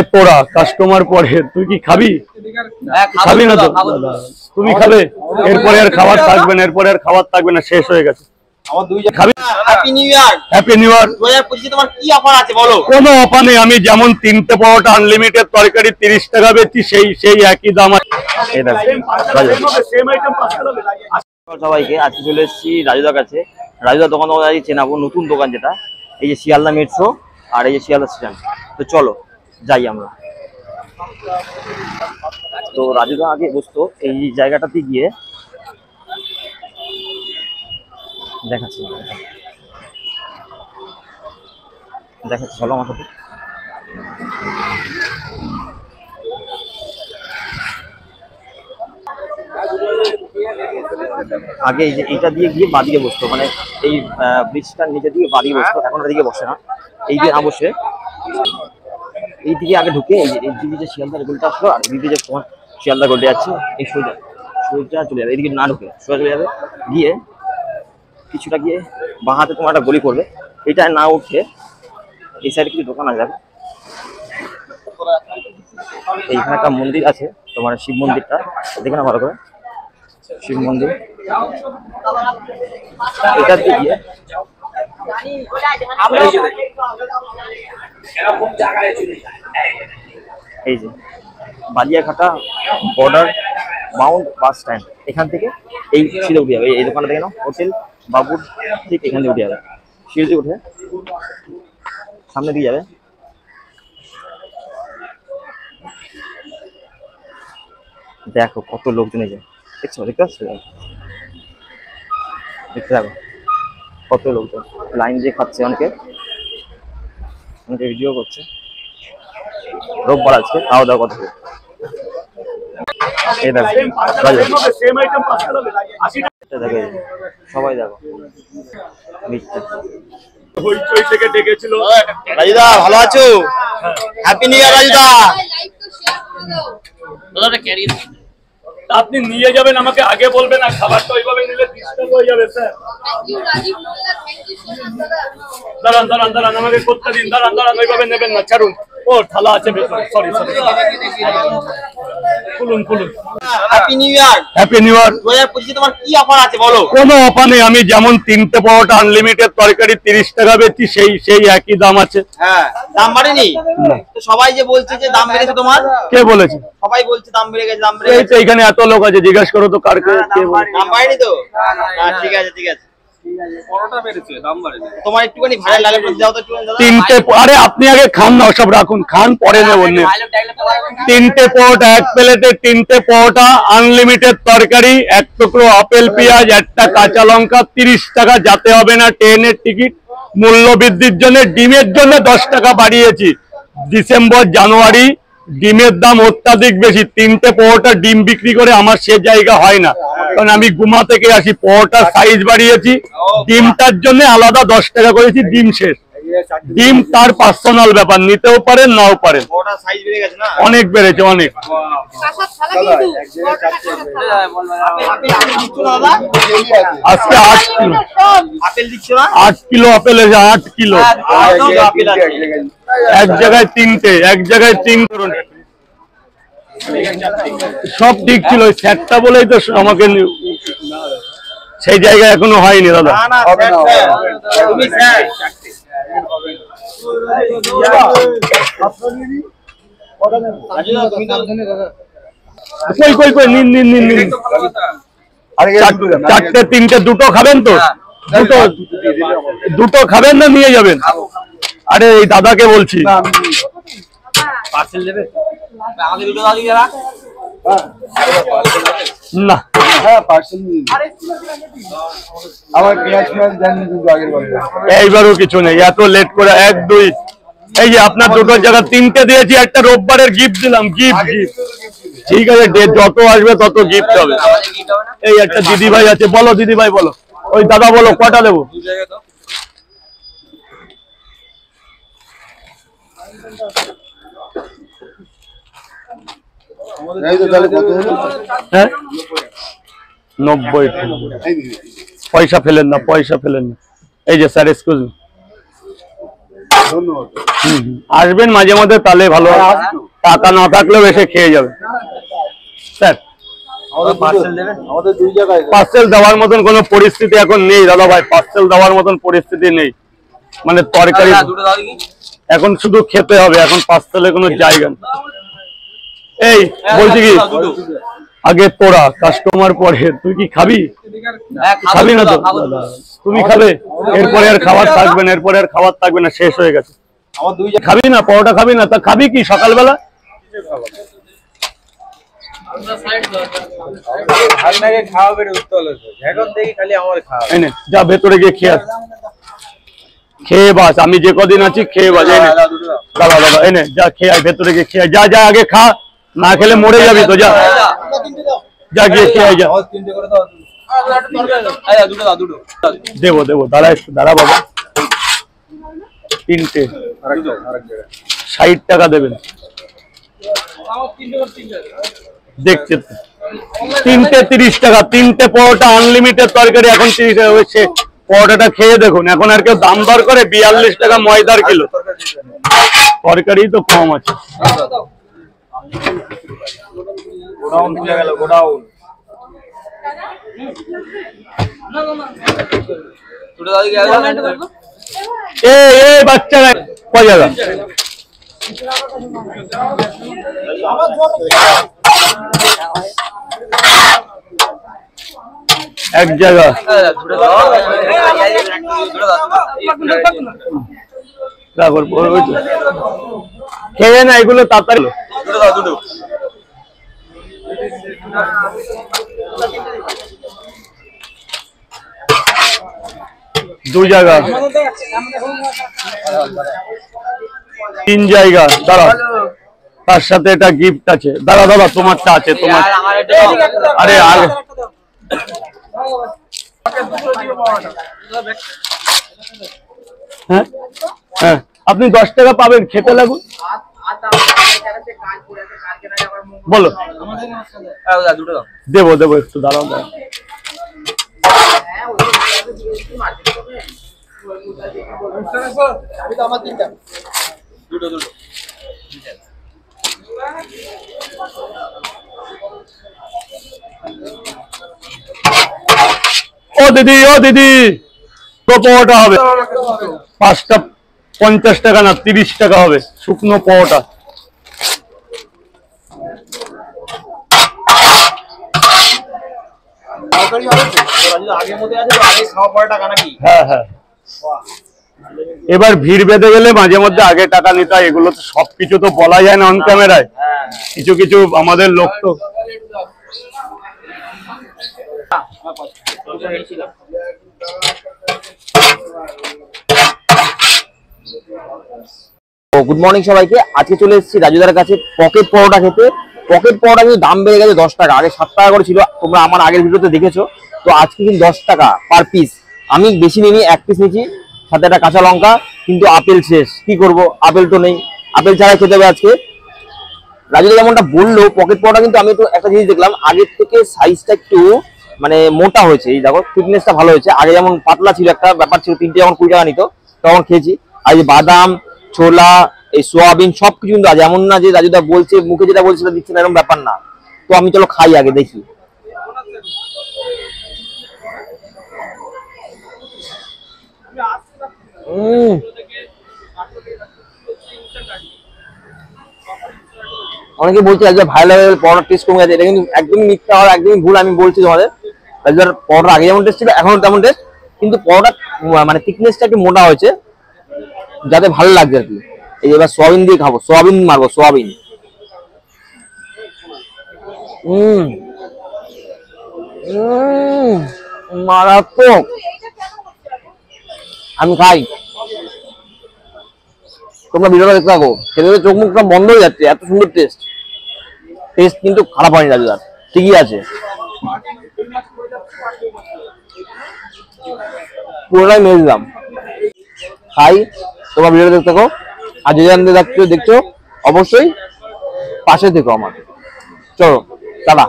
আগে তোরা কাস্টমার পরে, তুই কি খাবি? খাবি না তো তুমি খাবে, এরপরে আর খাবার থাকবে না, এরপরে আর খাবার থাকবে না, শেষ হয়ে গেছে। কোনো অফার নেই, আমি যেমন 3টে পরোটা আনলিমিটেড তরকারি 30 টাকা বেচছি, সেই একই দাম আছে। সবাইকে আজকে চলে এসেছি রাজুদার কাছে। রাজুদার দোকান চেনাবো, নতুন দোকান যেটা, এই যে শিয়ালদা মেট্রো আর এই যে শিয়ালদা স্টেশন। তো চলো যাই আমরা। তো রাজুদা আগে বসতো এই জায়গাটাতে, গিয়ে দেখাচ্ছি চলো আমার সাথে। আগে এই যে এইটা দিয়ে গিয়ে বাদিকে বসতো, মানে এই ব্রিজটার নিচে দিয়ে বাদিকে বসতো, এখন ওদিকে বসে না, এই দিয়ে না বসে এই দিকে আগে ঢুকে এই দিকে যে শিয়ালদার গোলটা আসলো, আর এই দিকে যে তোমার শিয়ালদা গোলটা যাচ্ছে, এই সোজা চলে যাবে, এইদিকে না ঢুকে সোজা চলে যাবে, গিয়ে কিছুটা গিয়ে বাঁ হাতে তোমার একটা গলি করবে, এটা না উঠে এই সাইডে কিছু দোকান আছে, এইখানে একটা মন্দির আছে তোমার, শিব মন্দিরটা দেখে না ভালো করে, শিব মন্দির। এটা দিয়ে গিয়ে এই যে বালিয়াঘাটা বর্ডার মাউন্ট বাস স্ট্যান্ড, এখান থেকে এই সিঁড়ে উঠে যাবে, এই দোকানটা দেখে নাও, হোটেল বাবুর, ঠিক এখান থেকে উঠে যাবে, সিঁড়ে উঠে সামনে দিয়ে যাবে, দেখো কত লোকজন এই যে দেখতে পাচ্ছ, দেখতে থাকো কত লোকজন লাইন দিয়ে খাচ্ছে, অনেকে ভিডিও করছে, রোববার আজকে খাওয়া দাওয়া করছে। এই দেখো সবাই দেখো রাজুদা, ভালো আছো? হ্যাপি নিউ ইয়ার রাজুদা। আপনি নিয়ে যাবেন, আমাকে আগে বলবেন, আর খাবারটা ওইভাবে নিলে ডিস্টার্ব হয়ে যাবে স্যার। দাঁড়ান আমাকে করতে দিন, দাঁড়ান ওইভাবে নেবেন না, ছাড়ুন। ও থালা আছে ভেতরে, সরি খুলুন। হ্যাপি নিউ ইয়ার। হ্যাপি নিউ ইয়ার। 2025 তোমার কি অফার আছে বলো? কোনো অফার নেই, আমি যেমন 3টে পরোটা আনলিমিটেড তরকারি 30 টাকা বেচছি, সেই একই দাম আছে। হ্যাঁ, দাম বাড়েনি তো? সবাই যে বলছে যে দাম বেড়েছে, তোমার কে বলেছে? সবাই বলছে দাম বেড়ে গেছে, এই তো এখানে এত লোক আছে, জিজ্ঞাসা করো তো কার কে বলে। দাম বাড়েনি তো? ঠিক আছে পরোটা বেড়েছে, দাম বাড়েনি। তোমার একটুখানি ভাইরাল লাগে, দাও তো একটুখানি দাদা। 3টে, আরে আপনি আগে খান না, সব রাখুন, খান পরে নেবেন। 3টে পরোটা, এক প্লেটে 3টে পরোটা আনলিমিটেড তরকারি, এক টুকরো আপেল পেঁয়াজ, একটা কাঁচা লঙ্কা, 30 টাকা, যাতে হবে না ট্রেনের টিকিট। মূল্য বৃদ্ধির জন্য ডিমের জন্য 10 টাকা বাড়িয়েছি, ডিসেম্বর জানুয়ারি ডিমের দাম অত্যাধিক বেশি। 3টে পরোটা ডিম বিক্রি করে আমার সে জায়গা হয় না, কারণ আমি গুমা থেকে আসি। পরোটার সাইজ বাড়িয়েছি, ডিমটার জন্য আলাদা 10 টাকা করেছি, ডিম শেষ। ডিম তার পার্সোনাল ব্যাপার, নিতেও পারেন নাও পারেন, অনেক বেড়েছে, অনেক। আজকে 8 কিলো আপেল দিচ্ছ না? 8 কিলো আপেল আছে, 8 কিলো। এক জায়গায় 3টে, এক জায়গায় 3 করুন, সব ঠিক ছিল, স্যারটা বলেই তো আমাকে সেই জায়গায় এখনো হয়নি দাদা। কই নিন। 4টে 3টে, দুটো খাবেন তো? দুটো খাবেন না নিয়ে যাবেন? আরে এই দাদাকে বলছি, পার্সেল দেবে আমাকে দুটো দাও দিরা না। হ্যাঁ পার্সেল দিন, আমার পেঁয়াজ দেন দুটো আগের বার। এইবারও কিছু নেই, এত লেট করে 1 2 এই যে আপনার দুটোর জায়গা 3টে দিয়েছি, একটা রোববারের গিফট দিলাম, গিফট। ঠিক আছে, যত আসবে তত গিফট হবে। এই একটা দিদিভাই আছে, বলো দিদিভাই বলো, ওই দাদা বলো কটা দেবো? হ্যাঁ 90 পয়সা ফেলেন না, এই যে স্যার এক্সকিউজ মি, ধন্যবাদ। আসবেন মাঝে মধ্যে, তাহলে ভালো হয়। টাকা না থাকলেও এসে খেয়ে যাবে স্যার। আমাদের 2 জায়গায় পার্সেল দেওয়ার মতন কোনো পরিস্থিতি এখন নেই দাদা ভাই, পার্সেল দেওয়ার মতন পরিস্থিতি নেই, মানে তরকারি এখন শুধু খেতে হবে, এখন পার্সেলে কোনো জায়গা নেই। এই বলছি কি, আগে তোরা কাস্টমার পরে, তুই কি খাবি? খাবি না তো? তুমি খাবে? এরপরে আর খাবার থাকবে না, এরপরে আর খাবার থাকবে না, শেষ হয়ে গেছে। আমার 2 খাবি না পরোটা? খাবি না? তা খাবি কি সকালবেলা? এনে যা ভেতরে গিয়ে খেয়ে আস, খেয়ে বাস, আমি যে কদিন আছি খেয়ে বাস। এনে দাদা দাদা এনে যা খেয়ে আয়, ভেতরে গিয়ে খেয়ে আয়। যা যা আগে খা, না খেলে মরে যাবি তো। যা যা গিয়ে খেয়ে আয়, যা। দেবো দেবো, দাঁড়া একটু দাঁড়া বাবা। 3টে 60 টাকা দেবেন, দেখছে তো। 3টে 30 টাকা, 3টে পরোটা আনলিমিটেড তরকারি এখন 30 টাকা হচ্ছে। পরোটাটা খেয়ে দেখুন, এখন আর কেউ দাম দর করে? 42 টাকা ময়দার কিলো, তরকারি তো কম আছে। এই বাচ্চারা কয় জায়গা? এক জায়গা। খেয়ে না এগুলো তাড়াতাড়ি। 2 জায়গা, 3 জায়গা। দাঁড়া, তার সাথে এটা গিফট আছে। দাঁড়া দাদা, তোমারটা আছে, তোমার। আরে আগে হ্যাঁ হ্যাঁ, আপনি 10 টাকা পাবেন, খেতে লাগুন। বলো, দেবো দেবো, একটু দাঁড়াও দাঁড়াও। ও দিদি, ও দিদি, তো পরোটা হবে 5টা 50 টাকা না 30 টাকা হবে, শুকনো পরোটা। হ্যাঁ হ্যাঁ, এবার ভিড় বেঁধে গেলে মাঝে মধ্যে আগে টাকা নিতে হয়। এগুলো তো সবকিছু তো বলা যায় না অন ক্যামেরায়, কিছু কিছু আমাদের লোক তো। গুড মর্নিং সবাইকে। আজকে চলে এসেছি রাজুদার কাছে পকেট পরোটা খেতে। পকেট পরোটা কিন্তু দাম বেড়ে গেছে 10 টাকা, আগে 7 টাকা করে ছিল, তোমরা আমার আগের ভিডিওতে দেখেছো। তো আজকে কিন্তু 10 টাকা পার পিস। আমি বেশি নিইনি, 1 পিস নিয়েছি, সাথে একটা কাঁচা লঙ্কা। কিন্তু আপেল শেষ, কি করব, আপেল তো নেই, আপেল ছাড়া খেতে হবে আজকে। রাজুদা যেমনটা বললো, পকেট পরোটা কিন্তু আমি একটু একটা জিনিস দেখলাম, আগের থেকে সাইজটা একটু মানে মোটা হয়েছে। এই দেখো, ফিটনেসটা ভালো হয়েছে। আগে যেমন পাতলা ছিল, একটা ব্যাপার ছিল, 3টে যখন 20 টাকা নিত তখন খেয়েছি। আর এই বাদাম, ছোলা, এই সোয়াবিন সবকিছু কিন্তু আছে, এমন না যে রাজুদা বলছে মুখে যেটা বলছে সেটা দিচ্ছে না, এরকম ব্যাপার না। তো আমি চলো খাই, আগে দেখি। অনেকে বলছে রাজুদা ভালো লাগে, পরোটার টেস্ট কমে গেছে। এটা কিন্তু একদমই মিথ্যা, আর একদমই ভুল। আমি বলছি তোমাদের, রাজুদার পরোটা আগে যেমন টেস্ট ছিল এখনো তেমন টেস্ট, কিন্তু পরোটা মানে থিকনেসটা একটু মোটা হয়েছে, যাতে ভালো লাগছে আর কি। এই এবার সোয়াবিন দিয়ে খাবো, সোয়াবিন মারবো, সোয়াবিন। মারাত্মক। আমি খাই, তোমরা ভিডিওটা দেখতে থাকো। খেতে চোখ মুখটা বন্ধ হয়ে যাচ্ছে, এত সুন্দর টেস্ট। টেস্ট কিন্তু খারাপ হয়নি রাজুদার, ঠিকই আছে, পুরোটাই মেরে দিলাম। খাই, তোমরা ভিডিওটা দেখতে থাকো। আর যে জানতে দেখছো অবশ্যই পাশে থেকো আমার। চলো টাটা।